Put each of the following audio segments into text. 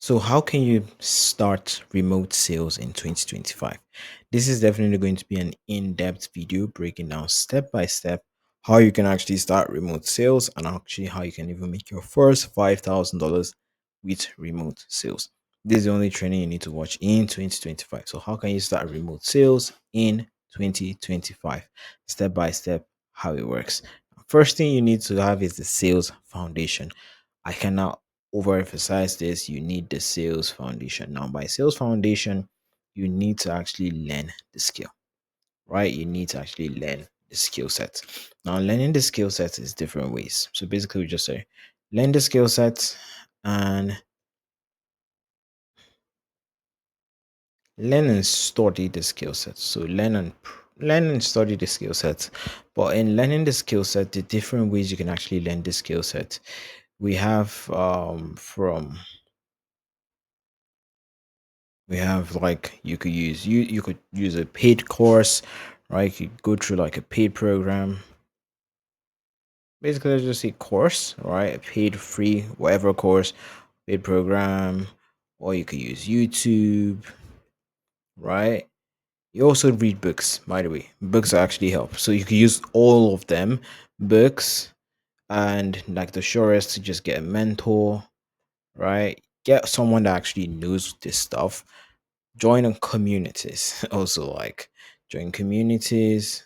So, how can you start remote sales in 2025? This is definitely going to be an in depth video breaking down step by step how you can actually start remote sales and actually how you can even make your first $5,000 with remote sales. This is the only training you need to watch in 2025. So, how can you start remote sales in 2025? Step by step, how it works. First thing you need to have is the sales foundation. I cannot overemphasize this. You need the sales foundation. Now, by sales foundation, you need to actually learn the skill, right? You need to actually learn the skill set. Now, learning the skill set is different ways. So basically, we just say learn the skill set and learn and study the skill set. So learn and study the skill set. But in learning the skill set, the different ways you can actually learn the skill set, we have from we have like you could use a paid course, right? You could go through like a paid program. Basically, let's just say course, right? A paid free whatever course, paid program, or you could use YouTube, right? You also read books, by the way. Books actually help. So you can use all of them, books, and like the surest to just get a mentor, right? Get someone that actually knows this stuff. Join on communities. Also, like join communities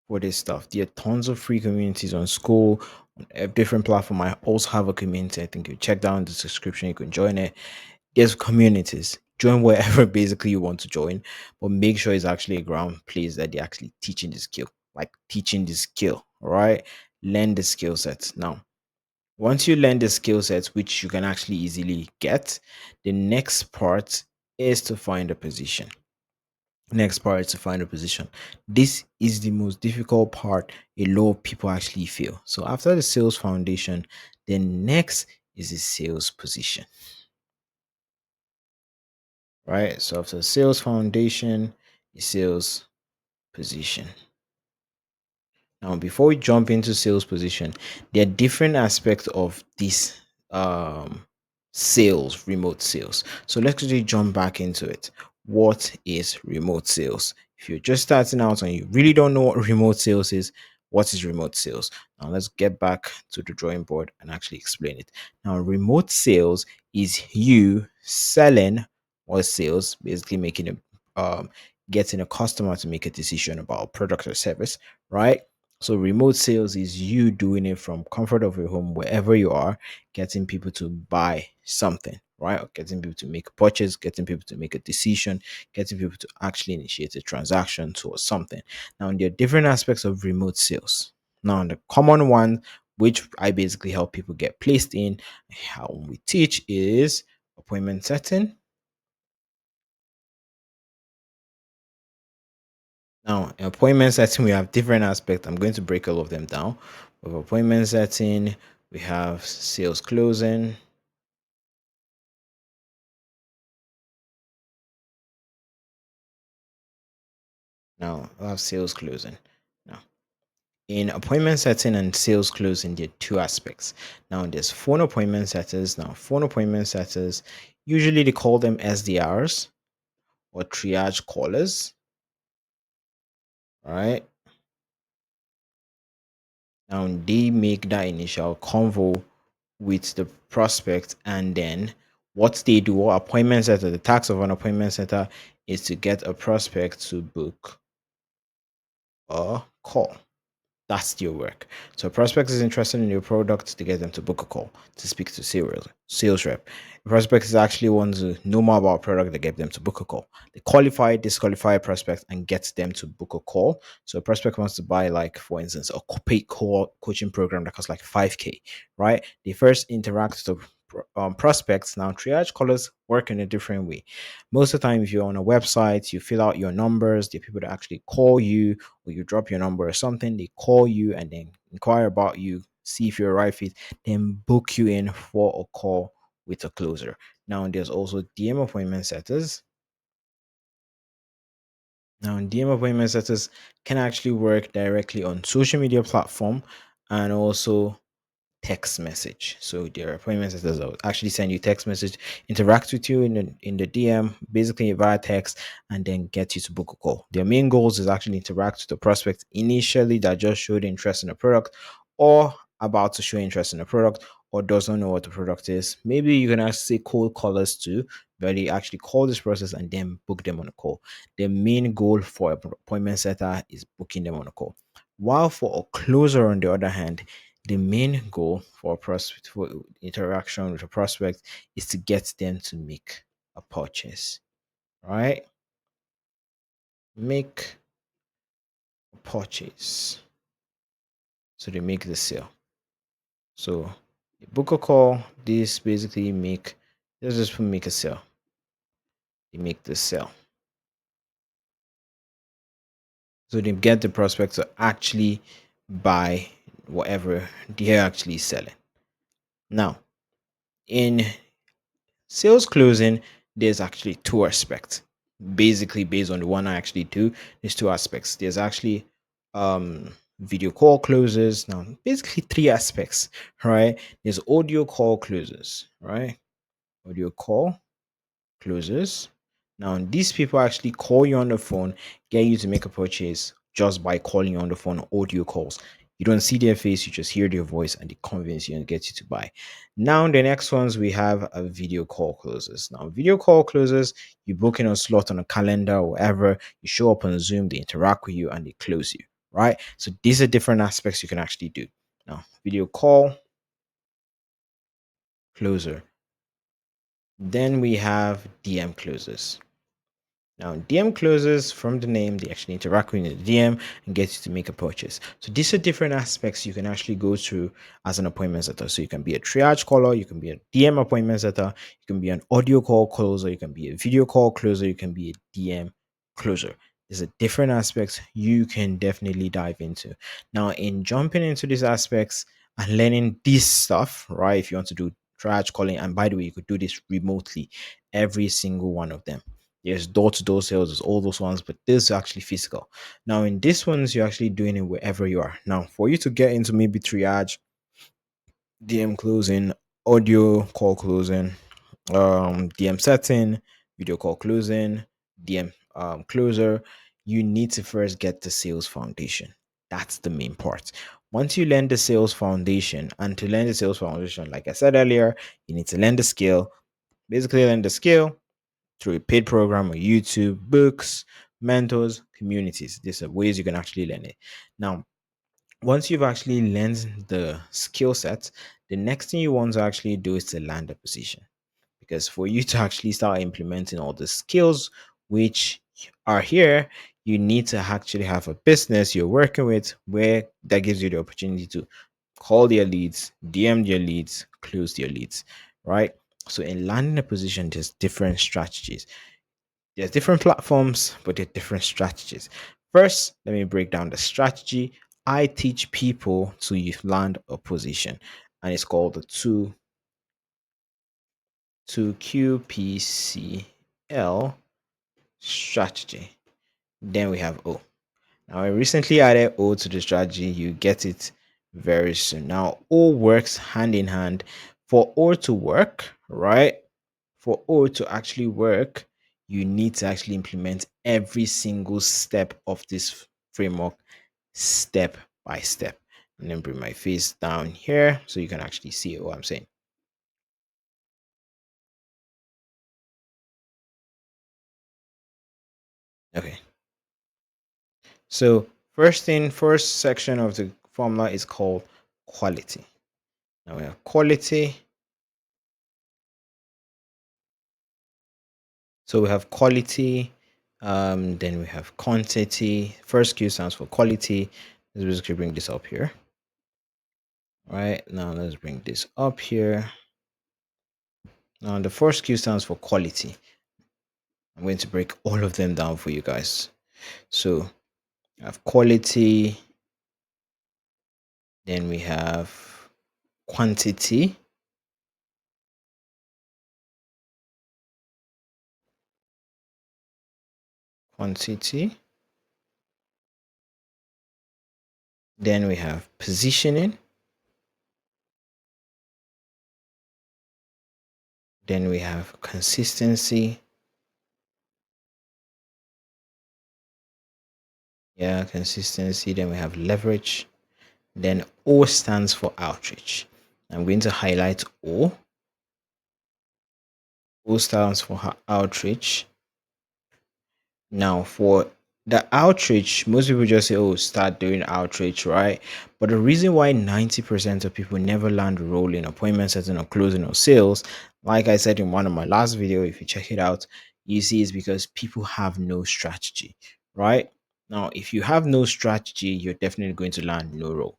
for this stuff. There are tons of free communities on school, on a different platform. I also have a community. I think you check down the description, you can join it. There's communities. Join wherever basically you want to join, but make sure it's actually a ground place that they're actually teaching the skill, like teaching the skill, all right? Learn the skill sets. Now, once you learn the skill sets, which you can actually easily get, the next part is to find a position. Next part is to find a position. This is the most difficult part a lot of people actually feel. So after the sales foundation, the next is the sales position, right? So after sales foundation, the sales position. Now, before we jump into sales position, there are different aspects of this sales, remote sales. So let's actually jump back into it. What is remote sales? If you're just starting out and you really don't know what remote sales is, what is remote sales? Now let's get back to the drawing board and actually explain it. Now, remote sales is you selling or sales, basically making a getting a customer to make a decision about a product or service, right? So remote sales is you doing it from comfort of your home, wherever you are, getting people to buy something, right? Or getting people to make a purchase, getting people to make a decision, getting people to actually initiate a transaction towards something. Now, there are different aspects of remote sales. Now, the common one, which I basically help people get placed in, how we teach is appointment setting. Now, in appointment setting, we have different aspects. I'm going to break all of them down. With appointment setting, we have sales closing. Now, we have sales closing. Now, in appointment setting and sales closing, there are two aspects. Now, there's phone appointment setters. Now, phone appointment setters, usually they call them SDRs or triage callers, right? Now, they make that initial convo with the prospect, and then what they do, what appointment setter, the task of an appointment setter is to get a prospect to book a call. That's your work. So a prospect is interested in your product to get them to book a call to speak to sales rep. The prospect is actually wants to know more about a product to get them to book a call. They qualify, disqualify a prospect and get them to book a call. So a prospect wants to buy, like for instance, a paid call coaching program that costs like 5K, right? They first interact with the prospects. Now triage callers work in a different way. Most of the time, if you're on a website, you fill out your numbers. There are people that actually call you, or you drop your number or something, they call you and then inquire about you, see if you're a right fit, then book you in for a call with a closer. Now, there's also DM appointment setters. Now, DM appointment setters can actually work directly on social media platform and also text message. So there are appointment setters that will actually send you text message, interact with you in the DM, basically via text, and then get you to book a call. Their main goals is actually interact with the prospect initially that just showed interest in the product, or about to show interest in the product, or doesn't know what the product is. Maybe you can actually say cold callers too, where they actually call this process and then book them on a call. The main goal for an appointment setter is booking them on a call. While for a closer, on the other hand, the main goal for a prospect for interaction with a prospect is to get them to make a purchase. Right? Make a purchase. So they make the sale. So book a call. This basically let's just make a sale. They make the sale. So they get the prospect to actually buy whatever they're actually selling. Now, in sales closing, there's actually two aspects. Basically, based on the one I actually do, there's two aspects. There's actually video call closes. Now, basically three aspects, right? There's audio call closes, right? Audio call closes. Now, these people actually call you on the phone, get you to make a purchase just by calling you on the phone, audio calls. You don't see their face, you just hear their voice and they convince you and get you to buy. Now, the next ones we have a video call closes. Now, video call closes, you book in a slot on a calendar or whatever, you show up on Zoom, they interact with you and they close you, right? So, these are different aspects you can actually do. Now, video call closer. Then we have DM closes. Now, DM closes from the name, they actually interact with the DM and get you to make a purchase. So these are different aspects you can actually go through as an appointment setter. So you can be a triage caller, you can be a DM appointment setter, you can be an audio call closer, you can be a video call closer, you can be a DM closer. There's a different aspects you can definitely dive into. Now, in jumping into these aspects and learning this stuff, right? If you want to do triage calling, and by the way, you could do this remotely, every single one of them. Yes, door to door sales is all those ones, but this is actually physical. Now, in this ones, you're actually doing it wherever you are. Now, for you to get into maybe triage, DM closing, audio call closing, DM setting, video call closing, DM closer, you need to first get the sales foundation. That's the main part. Once you learn the sales foundation, and to learn the sales foundation, like I said earlier, you need to learn the skill. Basically, learn the skill through a paid program or YouTube, books, mentors, communities. These are ways you can actually learn it. Now, once you've actually learned the skill set, the next thing you want to actually do is to land a position. Because for you to actually start implementing all the skills which are here, you need to actually have a business you're working with where that gives you the opportunity to call their leads, DM their leads, close their leads, right? So in landing a position, there's different strategies. There's different platforms, but there are different strategies. First, let me break down the strategy. I teach people to land a position, and it's called the 2QPCL strategy. Then we have O. Now, I recently added O to the strategy. You get it very soon. Now, O works hand in hand. For O to work, right? For O to actually work, you need to actually implement every single step of this framework step by step. And then bring my face down here so you can actually see what I'm saying. Okay. So first section of the formula is called quality. Now we have quality. So we have quality, then we have quantity. First Q stands for quality. Let's basically bring this up here. All right, now let's bring this up here. Now the first Q stands for quality. I'm going to break all of them down for you guys. So we have quality, then we have quantity, quantity, then we have positioning, Then we have consistency. Yeah, consistency. Then we have leverage. Then O stands for outreach. I'm going to highlight O. O stands for outreach. Now, for the outreach, most people just say, oh, start doing outreach, right? But the reason why 90% of people never land a role in appointment setting or closing or sales, like I said in one of my last video, if you check it out, you see is because people have no strategy, right? Now, if you have no strategy, you're definitely going to land no role.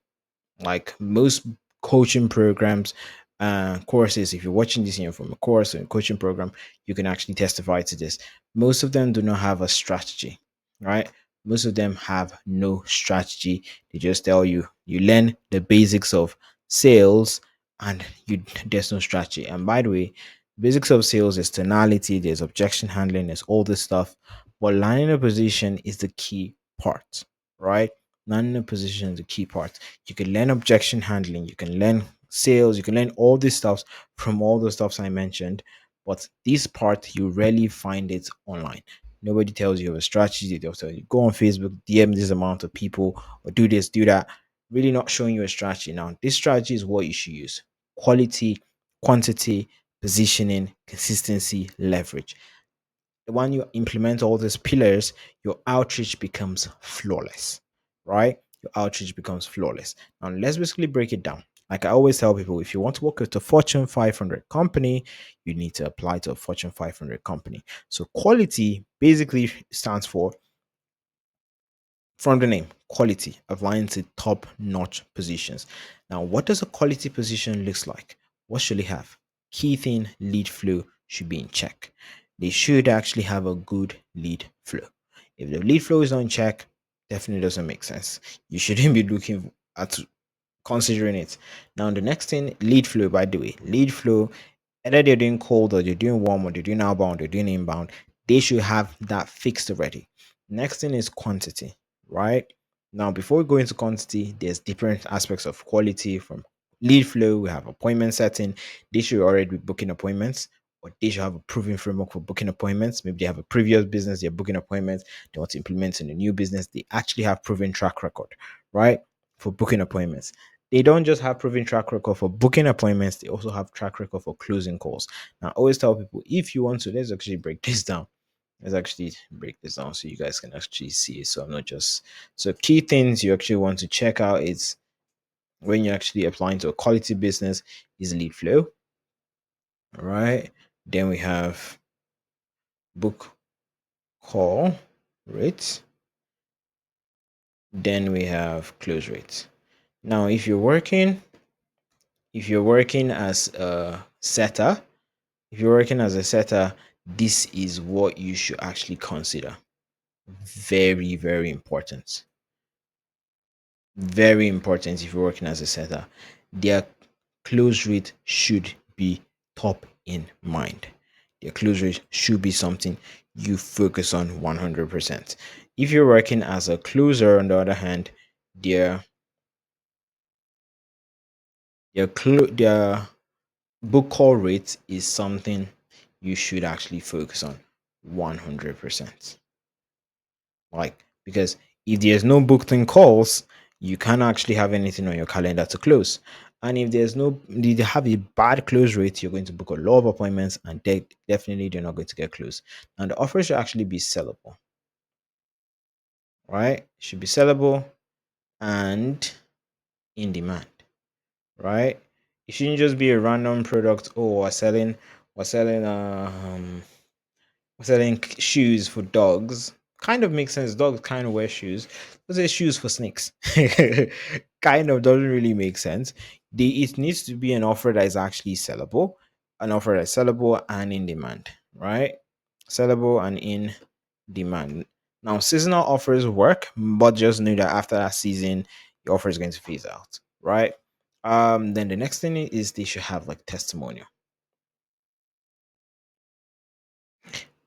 Like most coaching programs, courses, if you're watching this here from a course or a coaching program, you can actually testify to this. Most of them do not have a strategy, right? Most of them have no strategy. They just tell you you learn the basics of sales and you there's no strategy. And by the way, basics of sales is tonality, there's objection handling, there's all this stuff. But landing a position is the key part, right? Landing a position is the key part. You can learn objection handling, you can learn sales, you can learn all these stuffs from all the stuffs I mentioned. But this part, you rarely find it online. Nobody tells you of a strategy. They'll tell you go on Facebook, DM this amount of people, or do this, do that. Really not showing you a strategy. Now, this strategy is what you should use: quality, quantity, positioning, consistency, leverage. When you implement all these pillars, your outreach becomes flawless, right? Your outreach becomes flawless. Now, let's basically break it down. Like I always tell people, if you want to work with a Fortune 500 company, you need to apply to a Fortune 500 company. So, quality basically stands for, from the name, quality, applying to top notch positions. Now, what does a quality position looks like? What should it have? Key thing: lead flow should be in check. They should actually have a good lead flow. If the lead flow is not in check, definitely doesn't make sense. You shouldn't be looking at considering it. Now, the next thing, lead flow, by the way, lead flow, either they're doing cold or they're doing warm or they're doing outbound, they're doing inbound, they should have that fixed already. Next thing is quantity, right? Now, before we go into quantity, there's different aspects of quality. From lead flow, we have appointment setting. They should already be booking appointments, or they should have a proven framework for booking appointments. Maybe they have a previous business, they're booking appointments, they want to implement in a new business. They actually have proven track record, right? For booking appointments. They don't just have proven track record for booking appointments, they also have track record for closing calls. Now, I always tell people, if you want to, let's actually break this down. Let's actually break this down so you guys can actually see it. So I'm not just, so key things you actually want to check out is when you're actually applying to a quality business is lead flow. All right. Then we have book call rate. Then we have close rate. Now, if you're working as a setter, if you're working as a setter, this is what you should actually consider. Very, very important. Very important if you're working as a setter. Their close rate should be top in mind. Their close rate should be something you focus on 100%. If you're working as a closer, on the other hand, their their book call rate is something you should actually focus on 100%. Like, because if there's no booked in calls, you can't actually have anything on your calendar to close. And if there's no, if you have a bad close rate, you're going to book a lot of appointments and definitely they're not going to get closed. And the offer should actually be sellable, right? It should be sellable and in demand, right? It shouldn't just be a random product. Oh, we're selling shoes for dogs. Kind of makes sense. Dogs kind of wear shoes. Let's say shoes for snakes. Kind of doesn't really make sense. It needs to be an offer that is actually sellable, an offer that's sellable and in demand, right? Sellable and in demand. Now, seasonal offers work, but just know that after that season, your offer is going to phase out, right? Then the next thing is they should have like testimonial.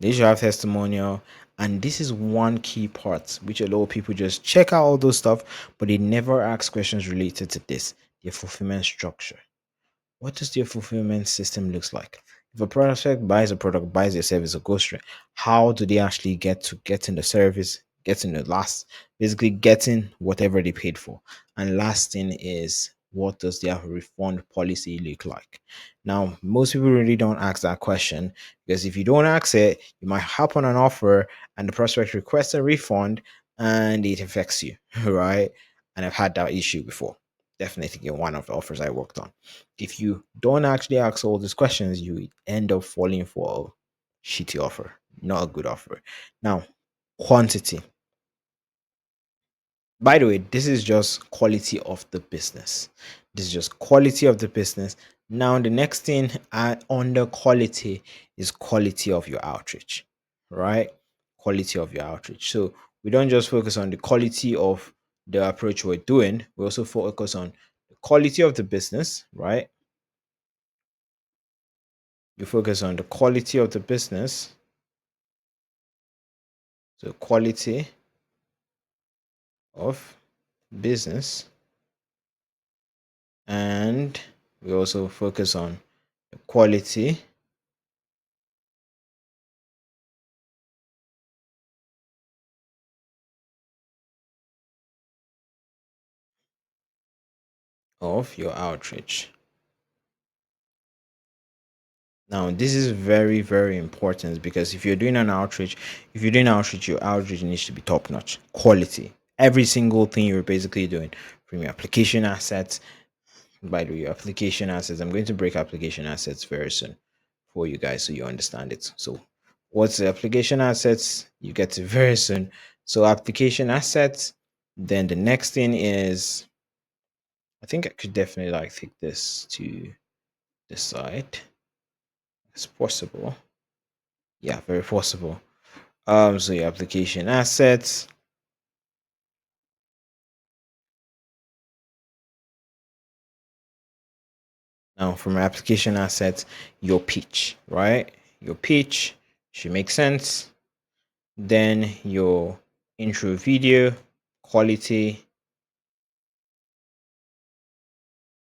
They should have testimonial. And this is one key part which a lot of people just check out all those stuff, but they never ask questions related to this, their fulfillment structure. What does their fulfillment system looks like? If a prospect buys a product, buys a service, or goes through, how do they actually get to getting the service, getting the last, basically getting whatever they paid for? And last thing is, what does their refund policy look like? Now, most people really don't ask that question, because if you don't ask it, you might happen an offer and the prospect requests a refund and it affects you, right? And I've had that issue before. Definitely in one of the offers I worked on. If you don't actually ask all these questions, you end up falling for a shitty offer, not a good offer. Now, quantity. By the way, this is just quality of the business. This is just quality of the business. Now, the next thing under quality is quality of your outreach, right? Quality of your outreach. So we don't just focus on the quality of the approach we're doing, we also focus on the quality of the business, right? You focus on the quality of the business. So quality of business, and we also focus on the quality of your outreach. Now, this is very, very important, because if you're doing an outreach, if you're doing outreach, your outreach needs to be top notch quality. Every single thing you're basically doing, from your application assets. By the way, your application assets, I'm going to break application assets very soon for you guys so you understand it. So, what's the application assets? You get to very soon. So, application assets. Then the next thing is, I think I could definitely like take this to the side. It's possible. Yeah, very possible. So your application assets. Now, from application assets, your pitch, right? Your pitch should make sense. Then your intro video, quality,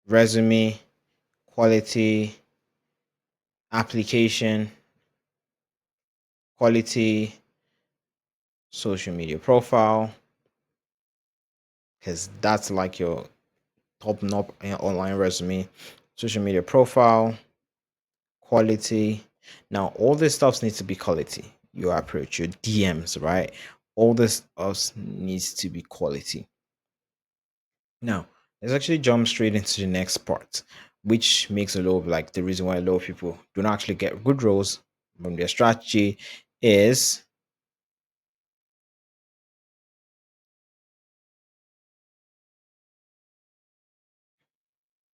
resume, quality, application, quality, social media profile, because that's like your top notch online resume, social media profile, quality. Now, all this stuff needs to be quality. Your approach, your DMs, right? All this stuff needs to be quality. Now, let's actually jump straight into the next part, which makes a lot of like the reason why a lot of people do not actually get good roles from their strategy is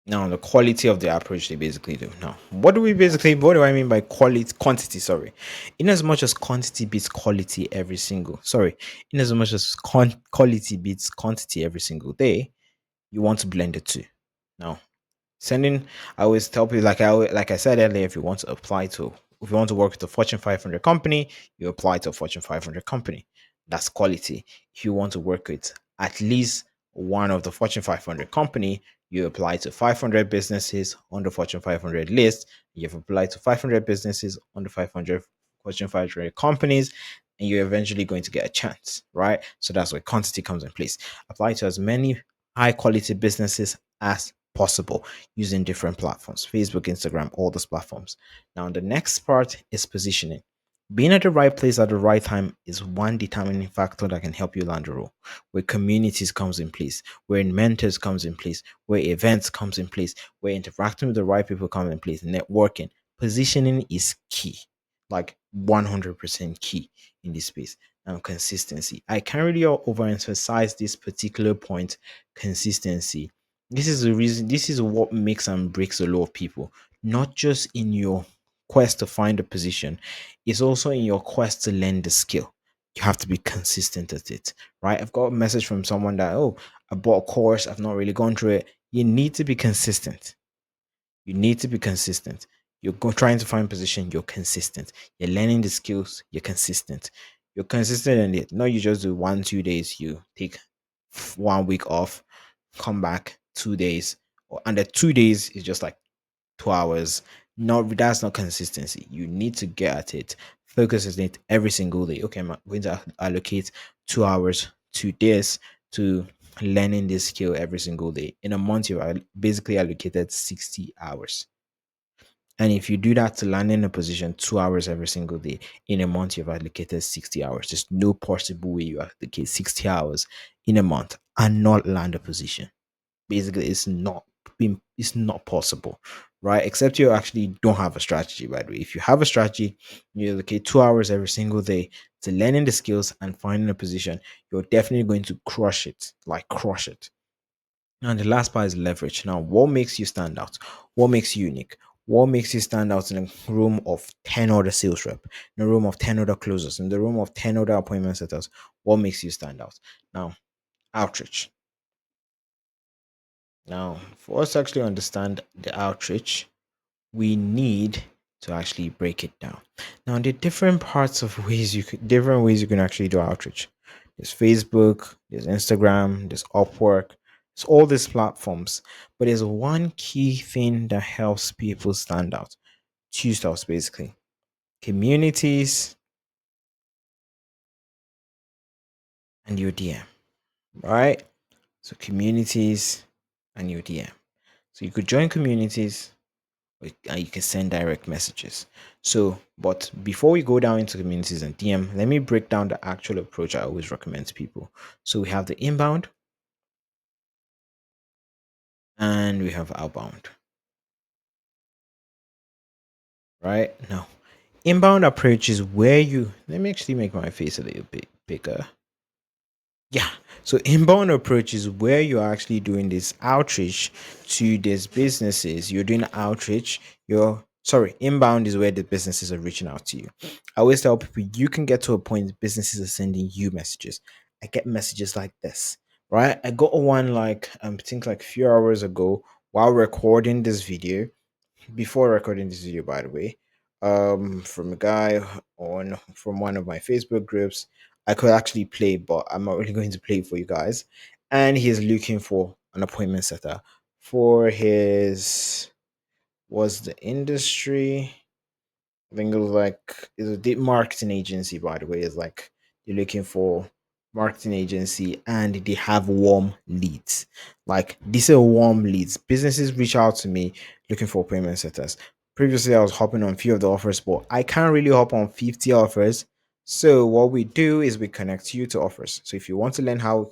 now the quality of the approach they basically do. Now, what do I mean by quality quantity? Sorry. In as much as quantity beats quality every single sorry, in as much as quality beats quantity every single day, you want to blend the two. Now, sending, I always tell people, like I said earlier, if you want to work with a Fortune 500 company, you apply to a Fortune 500 company. That's quality. If you want to work with at least one of the Fortune 500 company, you apply to 500 businesses on the Fortune 500 list. You've applied to 500 businesses on the 500 Fortune 500 companies, and you're eventually going to get a chance, right? So that's where quantity comes in place. Apply to as many high quality businesses as possible using different platforms: Facebook, Instagram, all those platforms. Now, the next part is positioning. Being at the right place at the right time is one determining factor that can help you land a role. Where communities comes in place, where mentors comes in place, where events comes in place, where interacting with the right people comes in place, networking. Positioning is key, like 100% key in this space. Now, consistency. I can't really overemphasize this particular point. Consistency, this is the reason, this is what makes and breaks a lot of people, not just in your quest to find a position, it's also in your quest to learn the skill. You have to be consistent at it, right? I've got a message from someone that, oh, I bought a course, I've not really gone through it. You need to be consistent. You need to be consistent. Trying to find position, you're consistent. You're learning the skills, you're consistent. You're consistent in it. No, you just do 1 2 days, you take 1 week off, come back 2 days, and the 2 days is just like 2 hours. Not that's not consistency. You need to get at it. Focus on it every single day. Okay, I'm going to allocate 2 hours to this, to learning this skill every single day. In a month, you are basically allocated 60 hours. And if you do that to land in a position 2 hours every single day, in a month you've allocated 60 hours. There's no possible way you allocate 60 hours in a month and not land a position. Basically, it's not possible, right? Except you actually don't have a strategy, by the way. If you have a strategy, you allocate 2 hours every single day to learning the skills and finding a position, you're definitely going to crush it, like crush it. And the last part is leverage. Now, what makes you stand out? What makes you unique? What makes you stand out in a room of 10 other sales rep, in a room of 10 other closers, in the room of 10 other appointment setters? What makes you stand out? Now, outreach. Now, for us to actually understand the outreach, we need to actually break it down. Now, there are different parts of ways different ways you can actually do outreach. There's Facebook, there's Instagram, there's Upwork, it's all these platforms. But there's one key thing that helps people stand out. Two stuffs basically. Communities and your DM. Right? So communities and your DM. So you could join communities and you can send direct messages. So, but before we go down into communities and DM, let me break down the actual approach I always recommend to people. So we have the inbound and we have outbound, right? Now, inbound approach is where let me actually make my face a little bit bigger. Yeah. So inbound approach is where you're actually doing this outreach to these businesses. You're doing outreach. Inbound is where the businesses are reaching out to you. I always tell people you can get to a point businesses are sending you messages. I get messages like this, right? I got one like I think like a few hours ago while recording this video, before recording this video by the way, from a guy on from one of my Facebook groups. I could actually play, but I'm not really going to play for you guys. And he's looking for an appointment setter for his was the industry. I think it was like it's a deep marketing agency, by the way. It's like you're looking for marketing agency and they have warm leads. Like these are warm leads. Businesses reach out to me looking for payment setters. Previously, I was hopping on few of the offers, but I can't really hop on 50 offers. So what we do is we connect you to offers. So if you want to learn how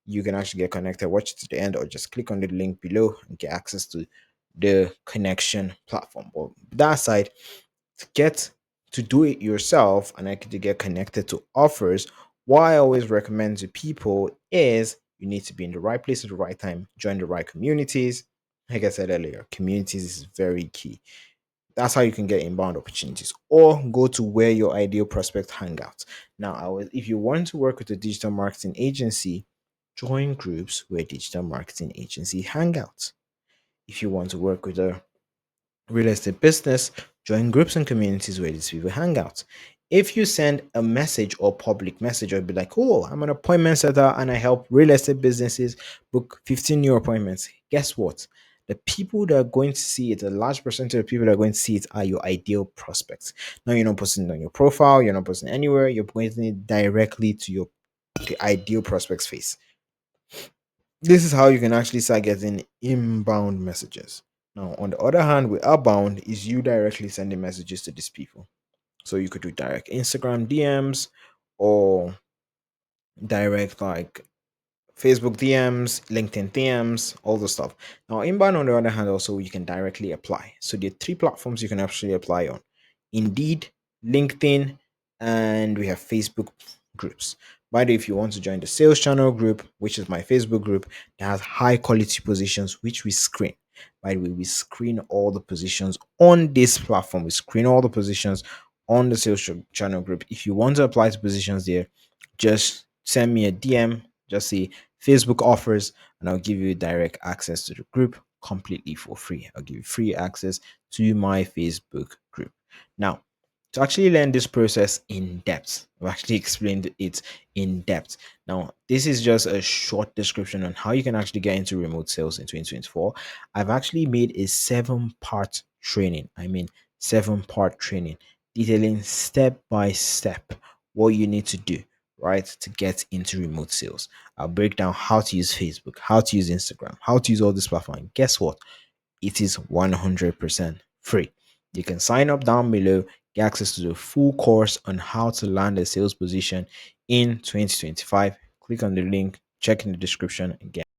you can actually get connected, watch it to the end or just click on the link below and get access to the connection platform. But that side, to get to do it yourself and actually to get connected to offers, what I always recommend to people is you need to be in the right place at the right time, join the right communities. Like I said earlier, communities is very key. That's how you can get inbound opportunities, or go to where your ideal prospect hang out. Now, if you want to work with a digital marketing agency, join groups where digital marketing agency hang out. If you want to work with a real estate business, join groups and communities where these people hang out. If you send a message or public message, or be like, oh, I'm an appointment setter and I help real estate businesses book 15 new appointments. Guess what? The people that are going to see it, a large percentage of people that are going to see it are your ideal prospects. Now you're not posting it on your profile, you're not posting anywhere, you're pointing it directly to your the ideal prospect's face. This is how you can actually start getting inbound messages. Now, on the other hand, with outbound is you directly sending messages to these people. So you could do direct Instagram DMs or direct like Facebook DMs, LinkedIn DMs, all the stuff. Now, inbound, on the other hand, also you can directly apply. So there are three platforms you can actually apply on: Indeed, LinkedIn, and we have Facebook groups. By the way, if you want to join the sales channel group, which is my Facebook group, that has high quality positions, which we screen. By the way, we screen all the positions on this platform. We screen all the positions on the sales channel group. If you want to apply to positions there, just send me a DM. Just say Facebook offers, and I'll give you direct access to the group completely for free. I'll give you free access to my Facebook group. Now, To actually learn this process in depth, I've actually explained it in depth. Now, this is just a short description on how you can actually get into remote sales in 2024. I've actually made a 7 part training. I mean, 7 part training detailing step by step what you need to do, right, to get into remote sales. I'll break down how to use Facebook, how to use Instagram, how to use all this platform. Guess what? It is 100% free. You can sign up down below, get access to the full course on how to land a sales position in 2025. Click on the link, check in the description again.